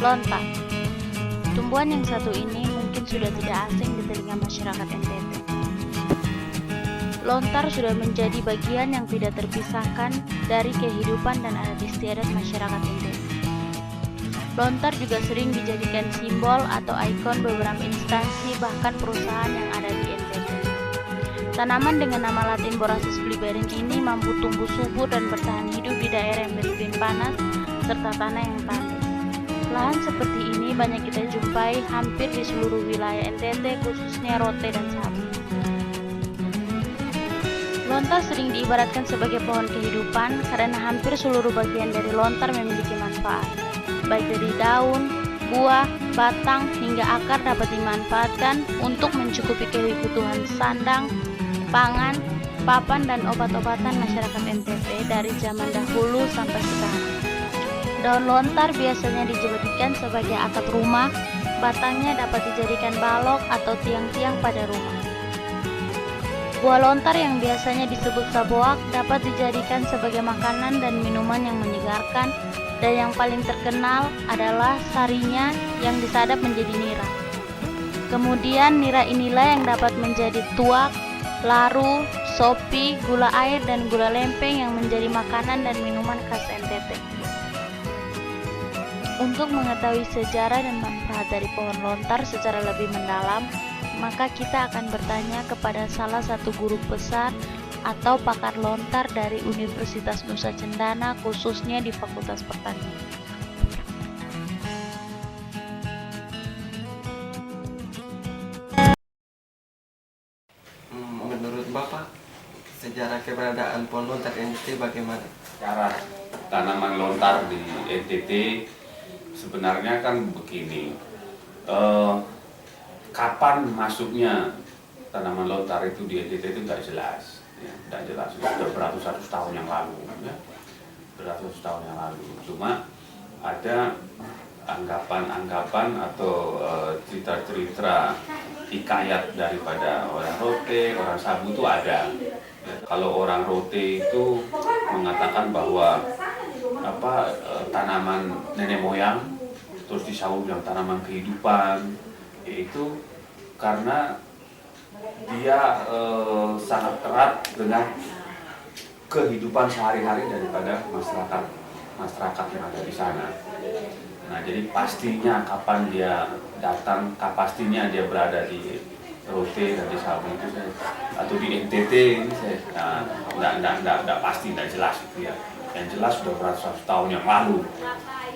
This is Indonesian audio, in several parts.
Lontar. Tumbuhan yang satu ini mungkin sudah tidak asing di telinga masyarakat NTT. Lontar sudah menjadi bagian yang tidak terpisahkan dari kehidupan dan adat istiadat masyarakat NTT. Lontar juga sering dijadikan simbol atau ikon beberapa instansi bahkan perusahaan yang ada di NTT. Tanaman dengan nama latin Borassus fliberin ini mampu tumbuh subur dan bertahan hidup di daerah yang beriklim panas serta tanah yang tandus. Lahan seperti ini banyak kita jumpai hampir di seluruh wilayah NTT, khususnya Rote dan Sabu. Lontar sering diibaratkan sebagai pohon kehidupan karena hampir seluruh bagian dari lontar memiliki manfaat, baik dari daun, buah, batang, hingga akar dapat dimanfaatkan untuk mencukupi kebutuhan sandang, pangan, papan, dan obat-obatan masyarakat NTT dari zaman dahulu sampai sekarang. Daun lontar biasanya dijadikan sebagai atap rumah, batangnya dapat dijadikan balok atau tiang-tiang pada rumah. Buah lontar yang biasanya disebut saboak dapat dijadikan sebagai makanan dan minuman yang menyegarkan, dan yang paling terkenal adalah sarinya yang disadap menjadi nira. Kemudian nira inilah yang dapat menjadi tuak, laru, sopi, gula air, dan gula lempeng yang menjadi makanan dan minuman khas NTT. Untuk mengetahui sejarah dan manfaat dari pohon lontar secara lebih mendalam, maka kita akan bertanya kepada salah satu guru besar atau pakar lontar dari Universitas Nusa Cendana, khususnya di Fakultas Pertanian. Menurut Bapak, sejarah keberadaan pohon lontar NTT bagaimana? Cara tanaman lontar di NTT sebenarnya kan begini, kapan masuknya tanaman lontar itu di NTT itu tidak jelas, ya, tidak jelas. Sudah beratus-ratus tahun yang lalu, ya, beratus tahun yang lalu. Cuma ada anggapan-anggapan atau cerita-cerita hikayat daripada orang Rote, orang Sabu itu ada. Ya, kalau orang Rote itu mengatakan bahwa tanaman nenek moyang, terus di Sabu bilang tanaman kehidupan, yaitu karena dia sangat erat dengan kehidupan sehari-hari daripada masyarakat yang ada di sana. Nah, jadi pastinya kapan dia datang, pastinya dia berada di Rote dan di Sabu itu atau di NTT ini saya nggak pasti, nggak jelas itu ya. Yang jelas sudah beratus-ratus tahun yang lalu,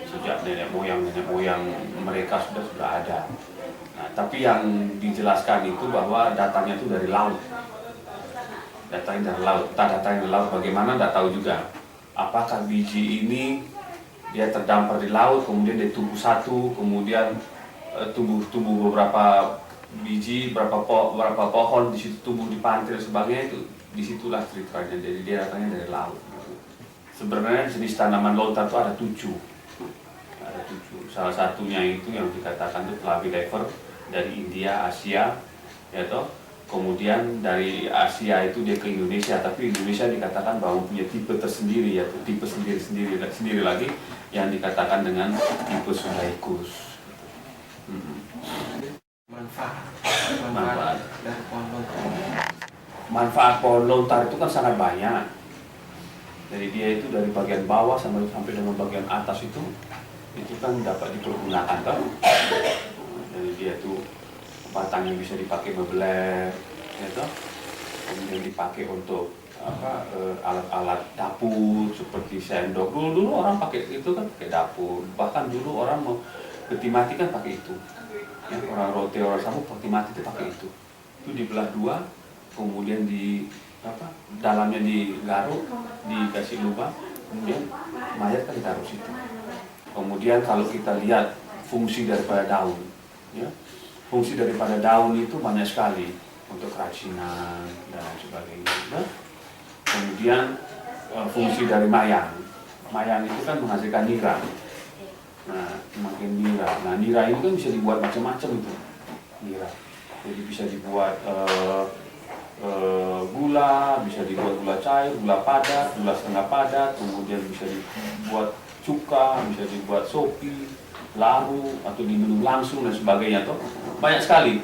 sejak nenek moyang mereka sudah ada. Nah, tapi yang dijelaskan itu bahwa datangnya itu dari laut. Datangnya dari laut. Datangnya dari laut bagaimana? Nggak tahu juga. apakah biji ini dia terdampar di laut, kemudian dia tumbuh satu, kemudian tumbuh beberapa biji, berapa pohon di situ tumbuh di pantai dan sebagainya, itu disitulah ceritanya. Jadi dia datangnya dari laut. Sebenarnya jenis tanaman lontar itu ada 7. Salah satunya itu yang dikatakan itu Flavilever dari India, Asia, ya toh. Kemudian dari Asia itu dia ke Indonesia, tapi Indonesia dikatakan bahwa punya tipe tersendiri, yaitu tipe sendiri lagi yang dikatakan dengan tipe Sudaicus. Manfaat dari pohon lontar. Manfaat pohon lontar itu kan sangat banyak. Jadi dia itu dari bagian bawah sampai dengan bagian atas itu kan dapat dipergunakan kan. Jadi dia itu batangnya bisa dipakai meubiler, ya toh. Kemudian dipakai untuk alat-alat dapur seperti sendok. Dulu orang pakai itu kan pakai dapur. Bahkan dulu orang mau peti mati kan pakai itu. Ya, orang roti, orang sapu peti mati itu pakai itu. Itu dibelah dua, kemudian dalamnya digaruk, dikasih lubang, kemudian mayat kan ditaruh situ. Kemudian kalau kita lihat fungsi daripada daun, ya, fungsi daripada daun itu banyak sekali untuk kerajinan dan lain sebagainya. Nah, kemudian fungsi dari mayang itu kan menghasilkan nira. Nah, makin nira. Nah, nira ini kan bisa dibuat macam-macam itu. Nira. Jadi bisa dibuat gula, bisa dibuat gula cair, gula padat, gula setengah padat, kemudian bisa dibuat cuka, bisa dibuat sopi, laru, atau diminum langsung dan sebagainya tuh banyak sekali.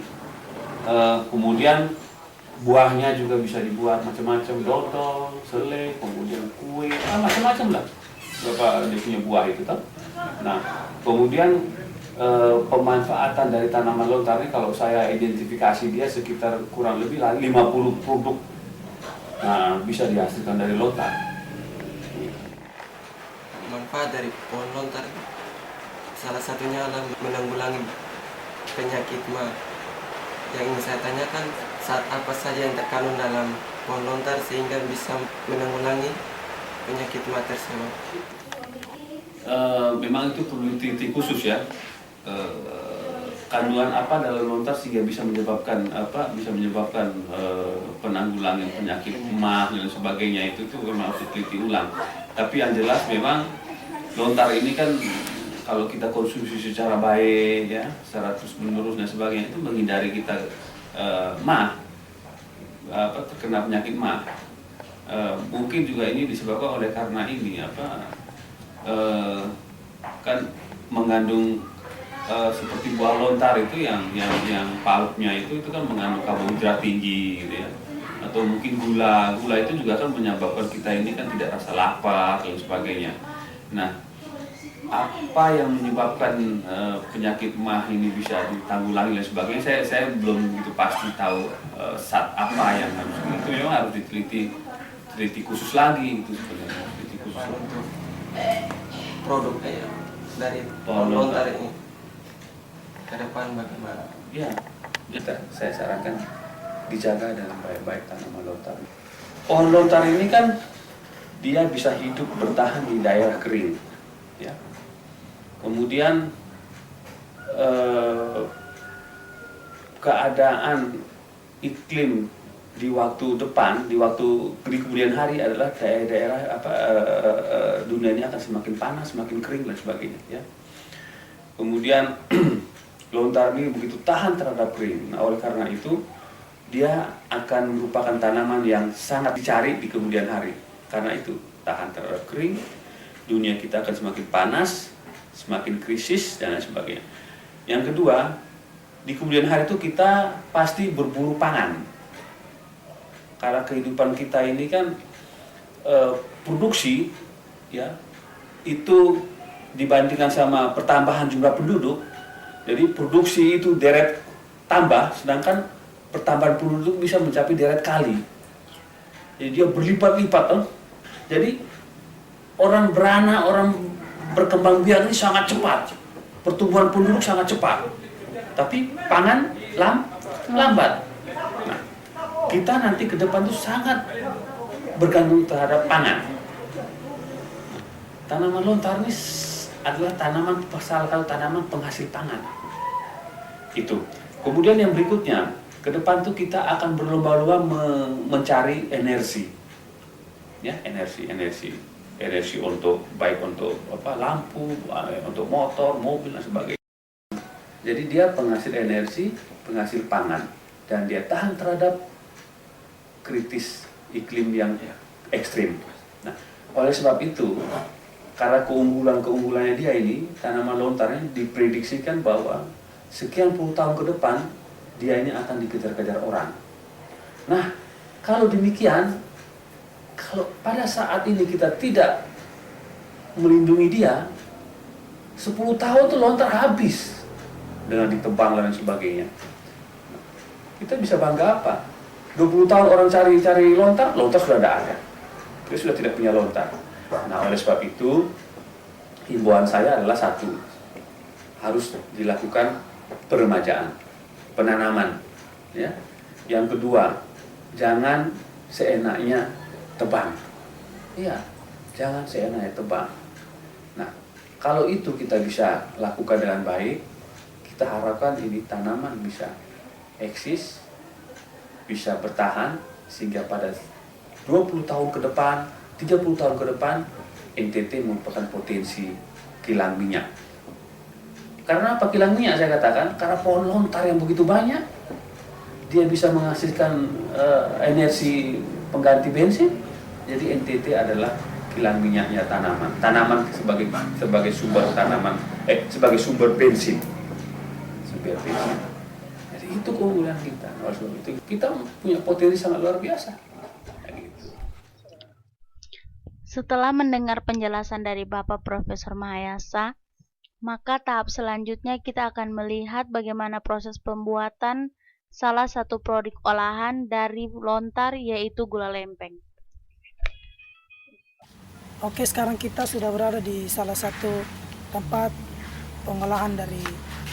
Kemudian buahnya juga bisa dibuat macam-macam, dodol, selai, kemudian kue, macam-macam lah. Berapa dia punya buah itu tuh. Nah, kemudian pemanfaatan dari tanaman lontar ini kalau saya identifikasi dia sekitar kurang lebih 50 produk bisa dihasilkan dari lontar. Manfaat dari pohon lontar salah satunya adalah menanggulangi penyakit mah. Yang ingin saya tanyakan, saat apa saja yang terkandung dalam pohon lontar sehingga bisa menanggulangi penyakit mah tersebut? Memang itu perlu teliti khusus ya. Kandungan apa dalam lontar sehingga bisa menyebabkan penanggulangan penyakit mah dan sebagainya, itu memang harus diteliti ulang. Tapi yang jelas memang lontar ini kan kalau kita konsumsi secara baik ya, secara terus menerus dan sebagainya, itu menghindari kita terkena penyakit mah. Mungkin juga ini disebabkan oleh karena ini kan mengandung seperti buah lontar itu yang pulpnya itu kan mengandung karbohidrat tinggi gitu ya, atau mungkin gula itu juga kan menyebabkan kita ini kan tidak rasa lapar dan sebagainya. Nah, apa yang menyebabkan penyakit mah ini bisa ditanggulangi dan sebagainya, saya belum begitu pasti tahu saat apa yang harus, itu memang harus diteliti khusus lagi itu sebenarnya, diteliti khusus untuk produk dari pohon lontar ini ke depan bagaimana? Ya, saya sarankan dijaga dengan baik-baik tanaman lontar. Pohon lontar ini kan dia bisa hidup bertahan di daerah kering, ya. Kemudian keadaan iklim di waktu depan, di kemudian hari adalah daerah dunia ini akan semakin panas, semakin kering dan sebagainya, ya. Kemudian lontar ini begitu tahan terhadap kering. Nah, oleh karena itu dia akan merupakan tanaman yang sangat dicari di kemudian hari. Karena itu tahan terhadap kering, dunia kita akan semakin panas, semakin krisis dan lain sebagainya. Yang kedua, di kemudian hari itu kita pasti berburu pangan. Karena kehidupan kita ini kan produksi, ya, itu dibandingkan sama pertambahan jumlah penduduk. Jadi produksi itu deret tambah, sedangkan pertambahan penduduk bisa mencapai deret kali. Jadi dia berlipat-lipat. Jadi orang beranak, orang berkembang biak ini sangat cepat. Pertumbuhan penduduk sangat cepat. Tapi pangan lambat. Nah, kita nanti ke depan itu sangat bergantung terhadap pangan. tanaman lontar ini adalah salah satu tanaman penghasil pangan. Itu. Kemudian yang berikutnya, ke depan tuh kita akan berlomba-lomba mencari energi. Ya, energi untuk baik untuk lampu, untuk motor, mobil dan sebagainya. Jadi dia penghasil energi, penghasil pangan, dan dia tahan terhadap kritis iklim yang ekstrim. Nah, oleh sebab itu, karena keunggulannya dia ini, tanaman lontarnya diprediksikan bahwa sekian puluh tahun ke depan dia ini akan dikejar-kejar orang. Nah, kalau demikian, kalau pada saat ini kita tidak melindungi dia, 10 tahun itu lontar habis dengan ditebang dan sebagainya. Kita bisa bangga apa? 20 tahun orang cari lontar sudah tidak ada. Kita sudah tidak punya lontar. Nah, oleh sebab itu, himbauan saya adalah satu, harus dilakukan peremajaan, penanaman. Ya. Yang kedua, jangan seenaknya tebang. Iya, jangan seenaknya tebang. Nah, kalau itu kita bisa lakukan dengan baik, kita harapkan ini tanaman bisa eksis, bisa bertahan, sehingga pada 20 tahun ke depan, 30 tahun ke depan, NTT merupakan potensi kilang minyak. Karena apa kilang minyak saya katakan? Karena pohon lontar yang begitu banyak, dia bisa menghasilkan energi pengganti bensin. Jadi NTT adalah kilang minyaknya tanaman sebagai sumber tanaman, sebagai sumber bensin. Jadi itu keunggulan kita. Oleh sebab itu kita punya potensi sangat luar biasa. Setelah mendengar penjelasan dari Bapak Profesor Mahayasa, maka tahap selanjutnya kita akan melihat bagaimana proses pembuatan salah satu produk olahan dari lontar, yaitu gula lempeng. Oke, sekarang kita sudah berada di salah satu tempat pengolahan dari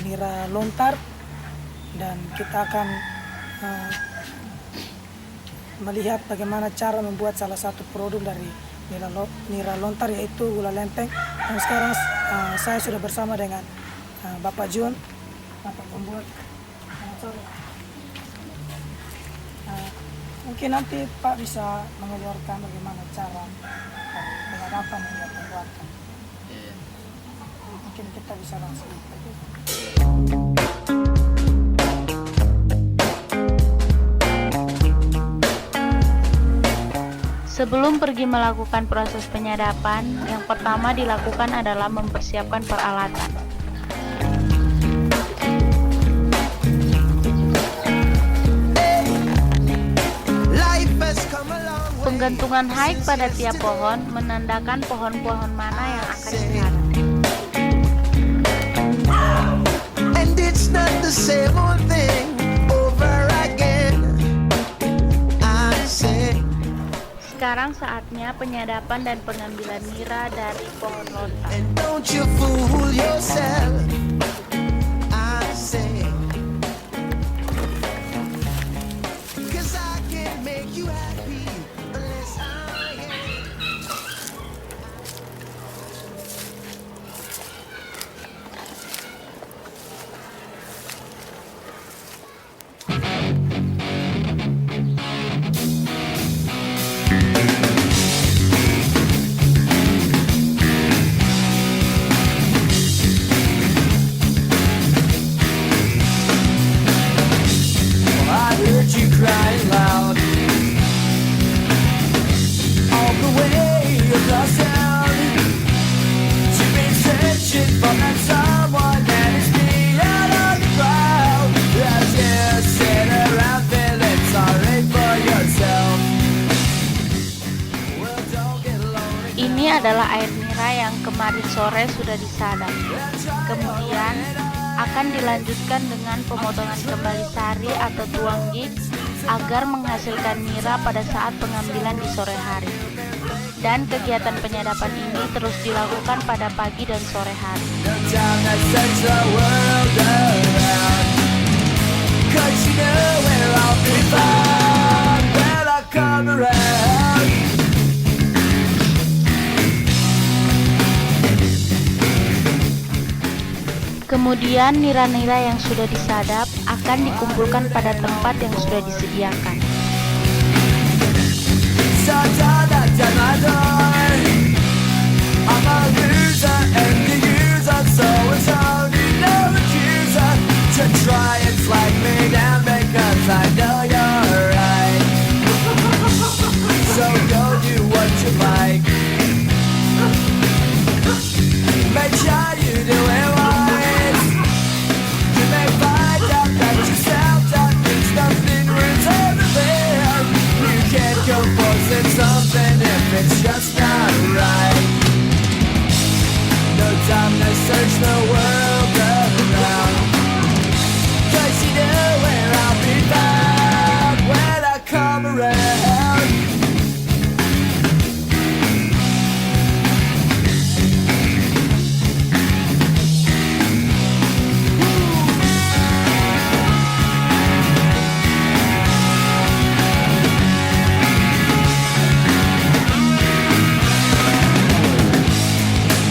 nira lontar, dan kita akan melihat bagaimana cara membuat salah satu produk dari nira lontar, yaitu gula lempeng. Dan sekarang saya sudah bersama dengan Bapak Jun, Bapak pembuat. Mungkin nanti Pak bisa mengeluarkan bagaimana cara penyadapan hingga pembuatan. Mungkin kita bisa langsung. Sebelum pergi melakukan proses penyadapan, yang pertama dilakukan adalah mempersiapkan peralatan. Penggantungan hike pada tiap pohon menandakan pohon-pohon mana yang akan ditanam. And it's not the same old thing over again. I say. Sekarang saatnya penyadapan dan pengambilan nira dari pohon lontar. And don't you fool yourself. I say. 'Cause I can't make you happy unless I am. I heard you crying loud all the way across town. You've been searching for that someone that is beyond all the crowd. As you sit around feeling sorry for yourself. Well, don't get lonely. Ini adalah air nira yang kemarin sore sudah disadap. Kemudian akan dilanjutkan dengan pemotongan kembali sari atau tuang gig agar menghasilkan nira pada saat pengambilan di sore hari. Dan kegiatan penyadapan ini terus dilakukan pada pagi dan sore hari. Jangan search the world around, 'cause you know where I'll be found when I come around. Kemudian nira-nira yang sudah disadap akan dikumpulkan pada tempat yang sudah disediakan. So don't knock down my door. I'm a loser and the user, so it's only no accuser to try and flag me down because I know you're right. So go do what you like. Make sure you do it right. You may find out that yourself that means nothing ruins everything. You can't go forcing something if it's just not right. No time to search the world around, 'cause you know where I'll be found when I come around.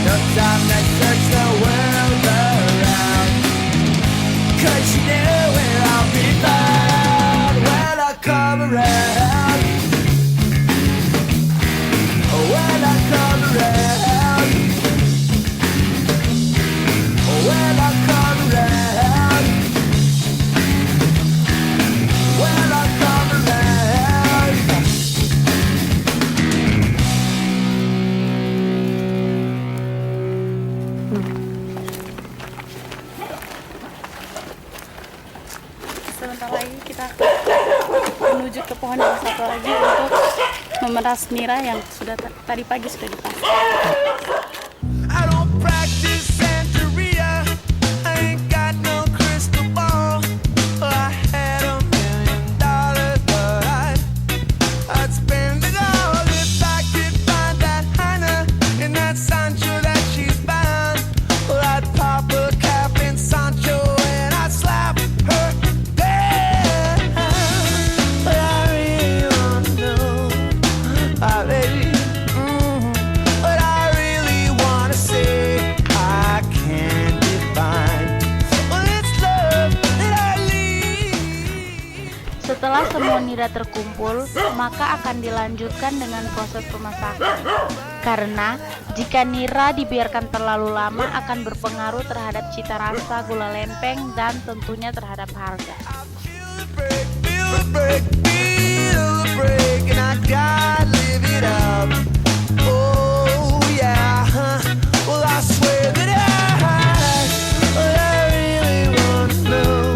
No time to search the world around, 'cause you know where I'll be found when I come around. When I come around. When I come around. When I come around. Sebentar lagi kita menuju ke pohon yang satu lagi untuk memeras nira yang sudah tadi pagi sudah dipasang. I don't practice Santeria. I ain't got no crystal ball. I had $1 million, but I'd spend it all if I could find that Hannah in that Sancho that she's bound. Well, I'd pop a cap in Sancho and I'd slap her down. But I really wanna know, baby. But I really wanna say I can't define. Well, it's love that I lead. Setelah semua nira terkumpul, maka akan dilanjutkan dengan proses pemasakan. Karena jika nira dibiarkan terlalu lama akan berpengaruh terhadap cita rasa gula lempeng dan tentunya terhadap harga. Feel the break, feel the break, feel the break, and I gotta live it up. Oh yeah, well I swear that I really wanna know,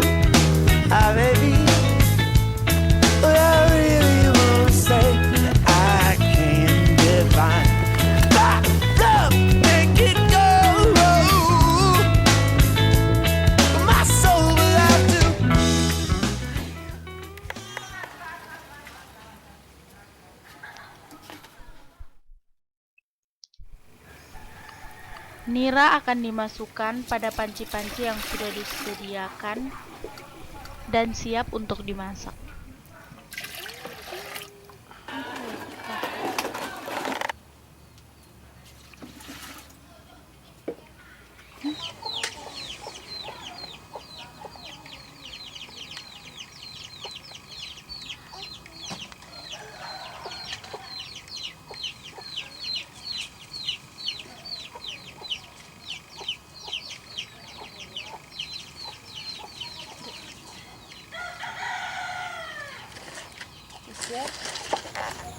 baby. Well, I really wanna say that I can't define. Love, make it go. My soul will have to. Nira akan dimasukkan pada panci-panci yang sudah disediakan dan siap untuk dimasak.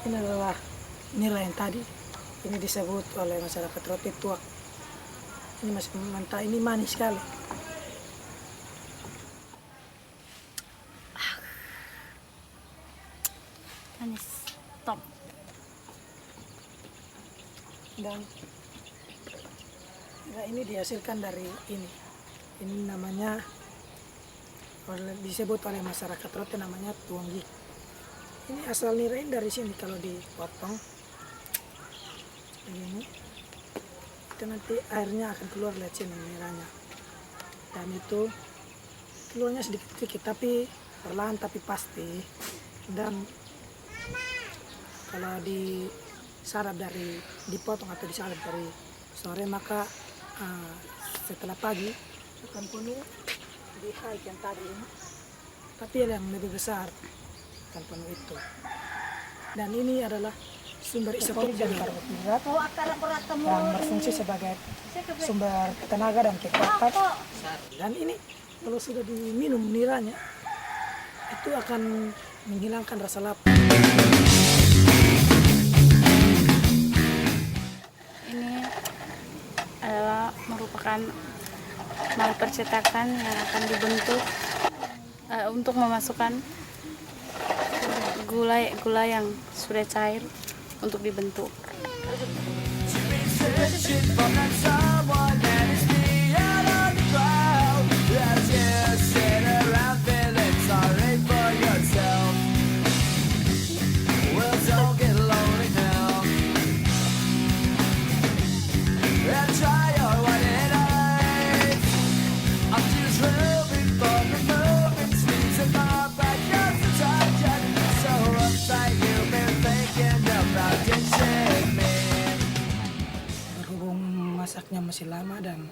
Ini adalah nira yang tadi. Ini disebut oleh masyarakat roti tuak. Ini masih mentah, ini manis sekali. Manis, top. Dan nira ini dihasilkan dari ini. Ini namanya disebut oleh masyarakat roti namanya tuanggi. Ini asal nira ini dari sini, kalau dipotong begini itu nanti airnya akan keluar, lihat sini niranya, dan itu keluarnya sedikit-sedikit tapi perlahan tapi pasti. Dan kalau disadap dipotong atau disadap dari sore, maka setelah pagi akan penuh di hike yang tadi ini, tapi yang lebih besar akan penuh itu. Dan ini adalah sumber isotonik dari karbohidrat yang berfungsi sebagai sumber tenaga dan kekuatan. Dan ini kalau sudah diminum niranya, itu akan menghilangkan rasa lapar. Ini adalah merupakan mal percetakan yang akan dibentuk untuk memasukkan gula yang sudah cair untuk dibentuk. Berhubung masaknya masih lama dan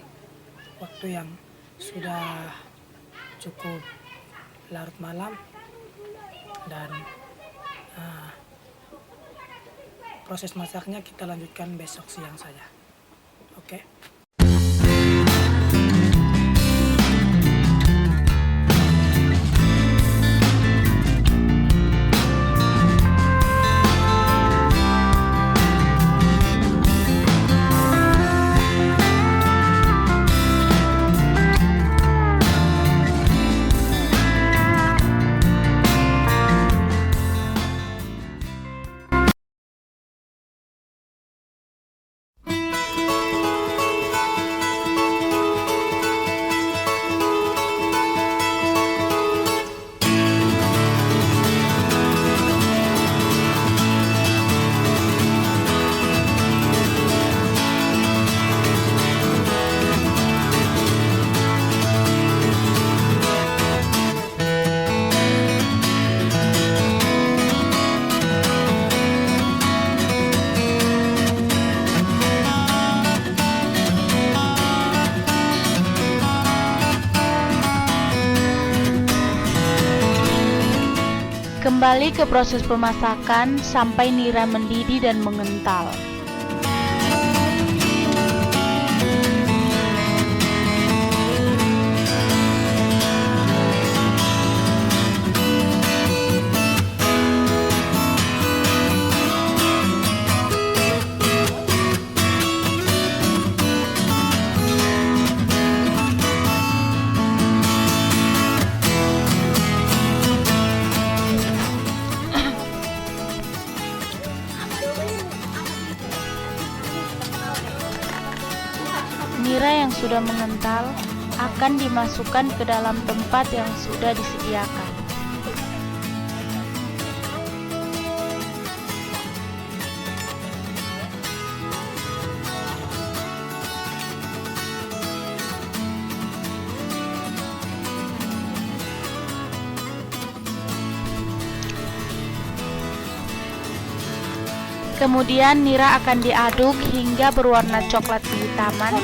waktu yang sudah cukup larut malam, dan proses masaknya kita lanjutkan besok siang saja. Oke. Kembali ke proses pemasakan sampai nira mendidih dan mengental. Nira yang sudah mengental akan dimasukkan ke dalam tempat yang sudah disediakan. Kemudian nira akan diaduk hingga berwarna coklat kehitaman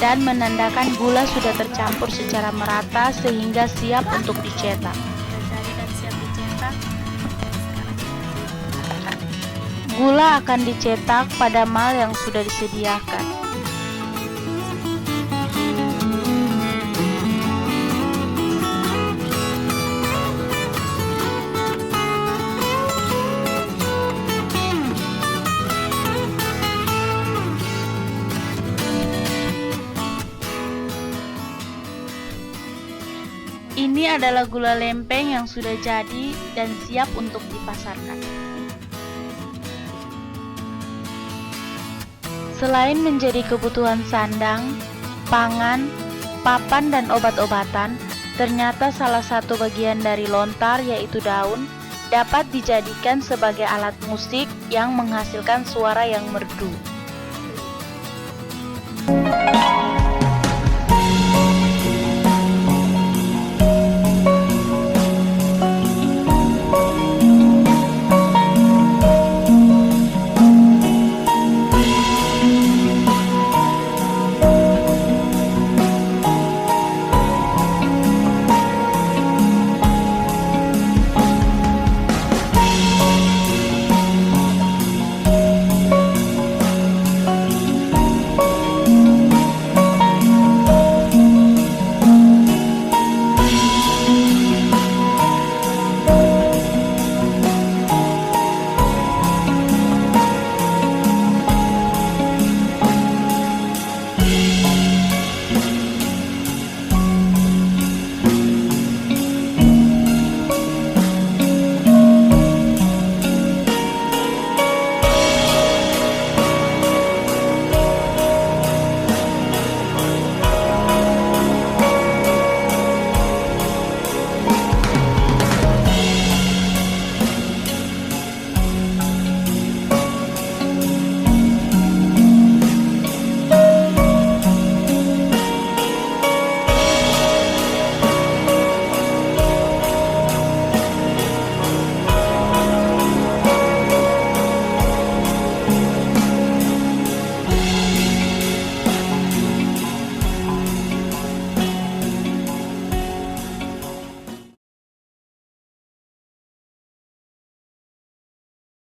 dan menandakan gula sudah tercampur secara merata sehingga siap untuk dicetak. Gula akan dicetak pada mal yang sudah disediakan. Ini adalah gula lempeng yang sudah jadi dan siap untuk dipasarkan. Selain menjadi kebutuhan sandang, pangan, papan, dan obat-obatan, ternyata salah satu bagian dari lontar, yaitu daun, dapat dijadikan sebagai alat musik yang menghasilkan suara yang merdu.